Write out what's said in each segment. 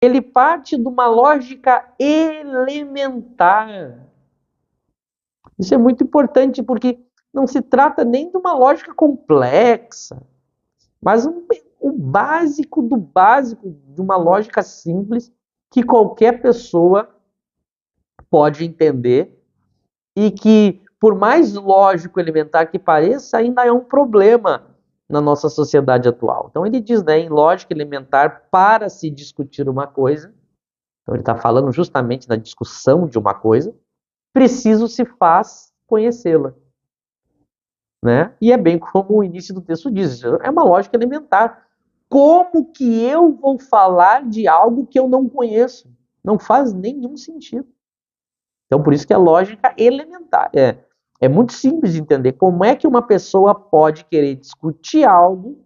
ele parte de uma lógica elementar. Isso é muito importante porque não se trata nem de uma lógica complexa, mas o básico do básico de uma lógica simples que qualquer pessoa pode entender e que, por mais lógico elementar que pareça, ainda é um problema na nossa sociedade atual. Então ele diz, né, em lógica elementar, para se discutir uma coisa, então ele está falando justamente da discussão de uma coisa, preciso se faz conhecê-la. Né? E é bem como o início do texto diz, é uma lógica elementar. Como que eu vou falar de algo que eu não conheço? Não faz nenhum sentido. Então, por isso que é lógica elementar. É muito simples de entender como é que uma pessoa pode querer discutir algo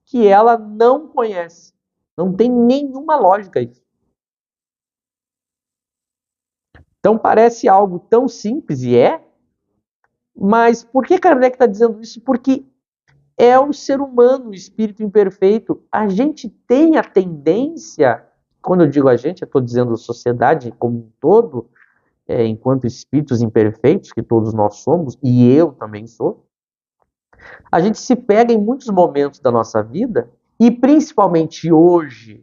que ela não conhece. Não tem nenhuma lógica isso. Então, parece algo tão simples, e é, mas por que Kardec está dizendo isso? Porque é o ser humano, o espírito imperfeito. A gente tem a tendência, quando eu digo a gente, eu estou dizendo sociedade como um todo, enquanto espíritos imperfeitos, que todos nós somos, e eu também sou, a gente se pega em muitos momentos da nossa vida, e principalmente hoje,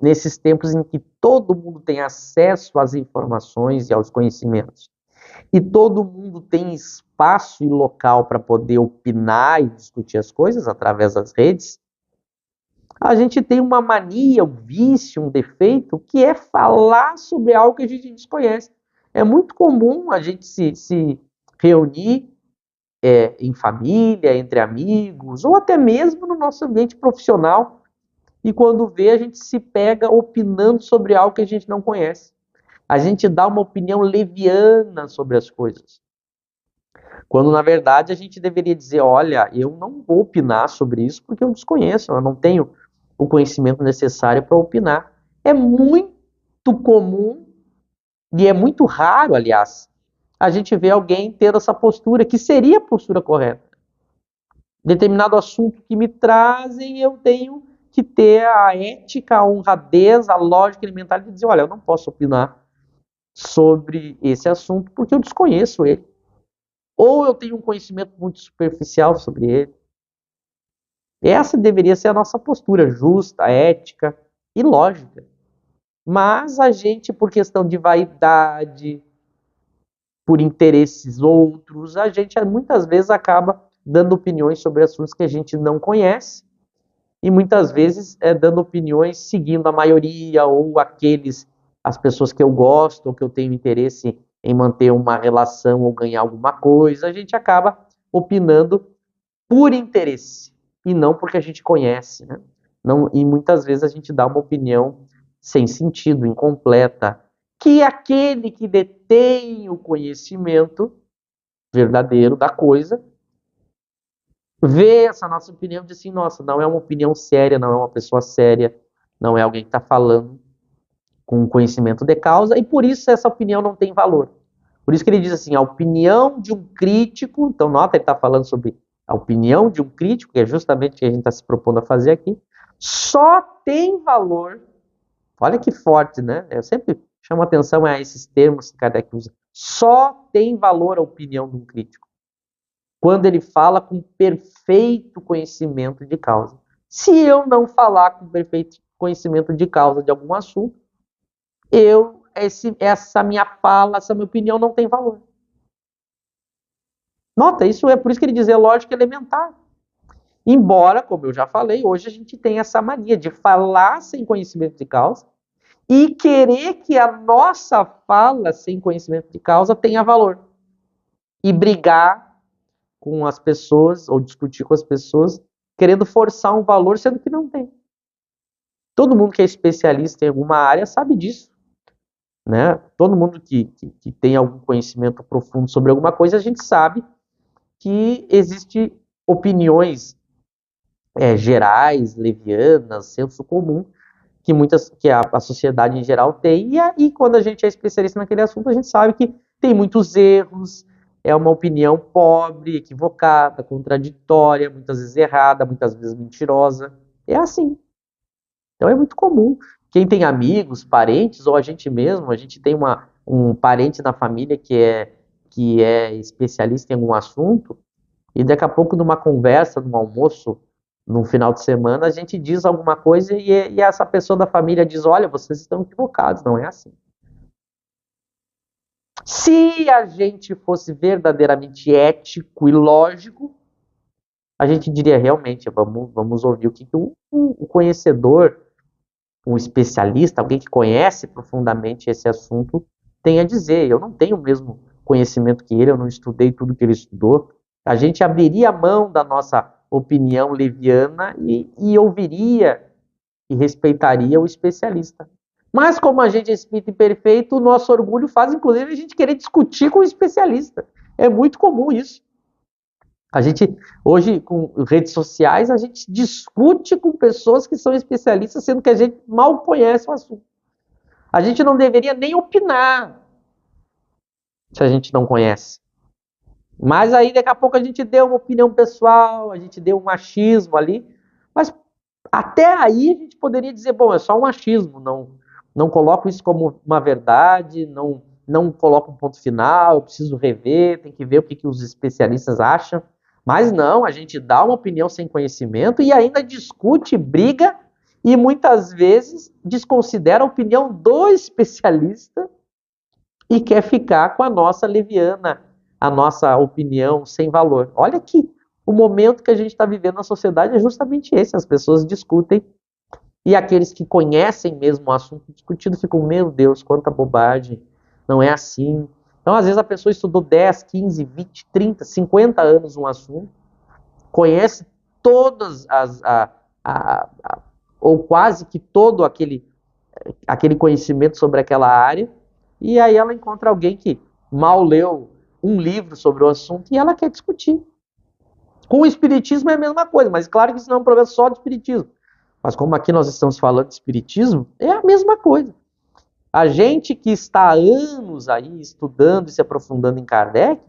nesses tempos em que todo mundo tem acesso às informações e aos conhecimentos, e todo mundo tem espaço e local para poder opinar e discutir as coisas através das redes, a gente tem uma mania, um vício, um defeito, que é falar sobre algo que a gente desconhece. É muito comum a gente se reunir em família, entre amigos, ou até mesmo no nosso ambiente profissional, e quando vê, a gente se pega opinando sobre algo que a gente não conhece. A gente dá uma opinião leviana sobre as coisas. Quando, na verdade, a gente deveria dizer, olha, eu não vou opinar sobre isso porque eu desconheço, eu não tenho o conhecimento necessário para opinar. É muito comum, e é muito raro, aliás, a gente ver alguém ter essa postura, que seria a postura correta. Determinado assunto que me trazem, eu tenho que ter a ética, a honradez, a lógica elementar de dizer, olha, eu não posso opinar sobre esse assunto porque eu desconheço ele. Ou eu tenho um conhecimento muito superficial sobre ele. Essa deveria ser a nossa postura justa, ética e lógica. Mas a gente, por questão de vaidade, por interesses outros, a gente muitas vezes acaba dando opiniões sobre assuntos que a gente não conhece e muitas vezes dando opiniões seguindo a maioria ou as pessoas que eu gosto ou que eu tenho interesse em manter uma relação ou ganhar alguma coisa, a gente acaba opinando por interesse e não porque a gente conhece, né? Não, e muitas vezes a gente dá uma opinião sem sentido, incompleta, que aquele que detém o conhecimento verdadeiro da coisa vê essa nossa opinião e diz assim, nossa, não é uma opinião séria, não é uma pessoa séria, não é alguém que está falando com conhecimento de causa, e por isso essa opinião não tem valor. Por isso que ele diz assim, a opinião de um crítico, então nota, ele está falando sobre a opinião de um crítico, que é justamente o que a gente está se propondo a fazer aqui, só tem valor, olha que forte, né? Eu sempre chamo atenção a esses termos que Kardec usa, só tem valor a opinião de um crítico, quando ele fala com perfeito conhecimento de causa. Se eu não falar com perfeito conhecimento de causa de algum assunto, essa minha fala, essa minha opinião não tem valor. Nota, isso é por isso que ele diz lógica elementar. Embora, como eu já falei, hoje a gente tem essa mania de falar sem conhecimento de causa e querer que a nossa fala sem conhecimento de causa tenha valor. E brigar com as pessoas, ou discutir com as pessoas, querendo forçar um valor, sendo que não tem. Todo mundo que é especialista em alguma área sabe disso. Né? Todo mundo que tem algum conhecimento profundo sobre alguma coisa, a gente sabe que existem opiniões gerais, levianas, senso comum, que a sociedade em geral tem, e quando a gente é especialista naquele assunto, a gente sabe que tem muitos erros, é uma opinião pobre, equivocada, contraditória, muitas vezes errada, muitas vezes mentirosa. É assim. Então é muito comum quem tem amigos, parentes, ou a gente mesmo, a gente tem um parente na família que é especialista em algum assunto, e daqui a pouco, numa conversa, num almoço, num final de semana, a gente diz alguma coisa e essa pessoa da família diz: olha, vocês estão equivocados, não é assim. Se a gente fosse verdadeiramente ético e lógico, a gente diria realmente, vamos ouvir o que o conhecedor, um especialista, alguém que conhece profundamente esse assunto, tem a dizer. Eu não tenho o mesmo conhecimento que ele, eu não estudei tudo que ele estudou. A gente abriria a mão da nossa opinião leviana e ouviria e respeitaria o especialista. Mas como a gente é espírito imperfeito, o nosso orgulho faz, inclusive, a gente querer discutir com o especialista. É muito comum isso. A gente, hoje, com redes sociais, a gente discute com pessoas que são especialistas, sendo que a gente mal conhece o assunto. A gente não deveria nem opinar se a gente não conhece. Mas aí, daqui a pouco, a gente deu uma opinião pessoal, a gente deu um achismo ali. Mas até aí a gente poderia dizer, bom, é só um achismo, não coloco isso como uma verdade, não coloco um ponto final, eu preciso rever, tem que ver o que os especialistas acham. Mas não, a gente dá uma opinião sem conhecimento e ainda discute, briga e muitas vezes desconsidera a opinião do especialista e quer ficar com a nossa leviana, a nossa opinião sem valor. Olha que o momento que a gente está vivendo na sociedade é justamente esse, as pessoas discutem e aqueles que conhecem mesmo o assunto discutido ficam, meu Deus, quanta bobagem, não é assim. Então, às vezes, a pessoa estudou 10, 15, 20, 30, 50 anos um assunto, conhece todas ou quase que todo aquele conhecimento sobre aquela área, e aí ela encontra alguém que mal leu um livro sobre o assunto e ela quer discutir. Com o espiritismo é a mesma coisa, mas claro que isso não é um problema só de espiritismo. Mas como aqui nós estamos falando de espiritismo, é a mesma coisa. A gente que está há anos aí estudando e se aprofundando em Kardec,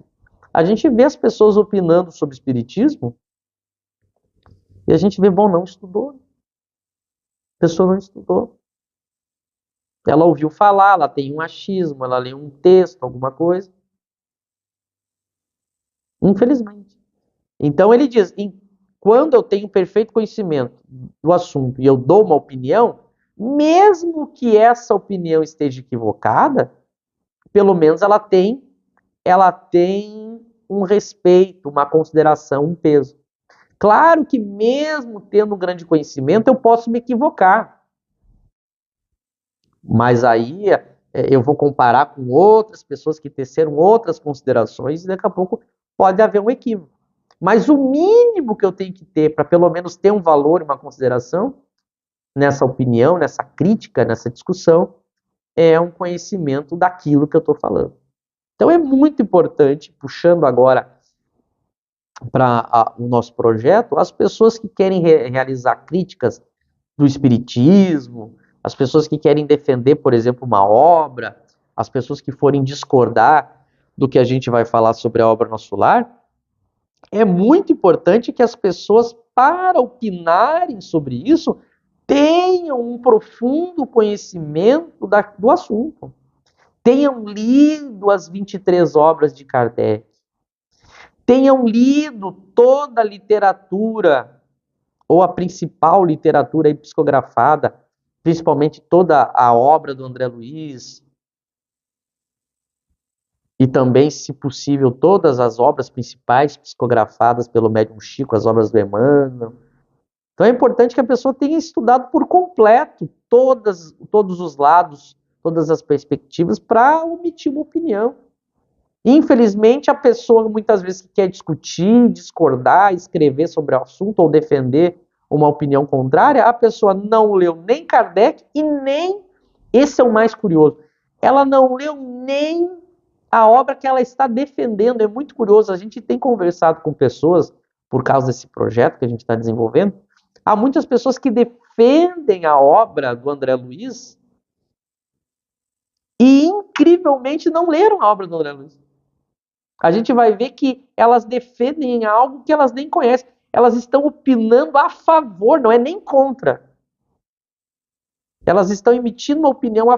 a gente vê as pessoas opinando sobre espiritismo e a gente vê, bom, não estudou. A pessoa não estudou. Ela ouviu falar, ela tem um achismo, ela leu um texto, alguma coisa. Infelizmente. Então ele diz, quando eu tenho perfeito conhecimento do assunto e eu dou uma opinião, mesmo que essa opinião esteja equivocada, pelo menos ela tem um respeito, uma consideração, um peso. Claro que mesmo tendo um grande conhecimento, eu posso me equivocar. Mas aí eu vou comparar com outras pessoas que teceram outras considerações e daqui a pouco pode haver um equívoco. Mas o mínimo que eu tenho que ter para pelo menos ter um valor e uma consideração nessa opinião, nessa crítica, nessa discussão, é um conhecimento daquilo que eu estou falando. Então é muito importante, puxando agora para o nosso projeto, as pessoas que querem realizar críticas do espiritismo, as pessoas que querem defender, por exemplo, uma obra, as pessoas que forem discordar do que a gente vai falar sobre a obra Nosso Lar, é muito importante que as pessoas, para opinarem sobre isso, tenham um profundo conhecimento do assunto. Tenham lido as 23 obras de Kardec. Tenham lido toda a literatura, ou a principal literatura psicografada, principalmente toda a obra do André Luiz, e também, se possível, todas as obras principais psicografadas pelo médium Chico, as obras do Emmanuel. Então é importante que a pessoa tenha estudado por completo todos os lados, todas as perspectivas, para emitir uma opinião. Infelizmente, a pessoa muitas vezes que quer discutir, discordar, escrever sobre o assunto ou defender uma opinião contrária, a pessoa não leu nem Kardec e nem, esse é o mais curioso, ela não leu nem a obra que ela está defendendo. É muito curioso, a gente tem conversado com pessoas, por causa desse projeto que a gente está desenvolvendo, há muitas pessoas que defendem a obra do André Luiz e, incrivelmente, não leram a obra do André Luiz. A gente vai ver que elas defendem algo que elas nem conhecem. Elas estão opinando a favor, não é nem contra. Elas estão emitindo uma opinião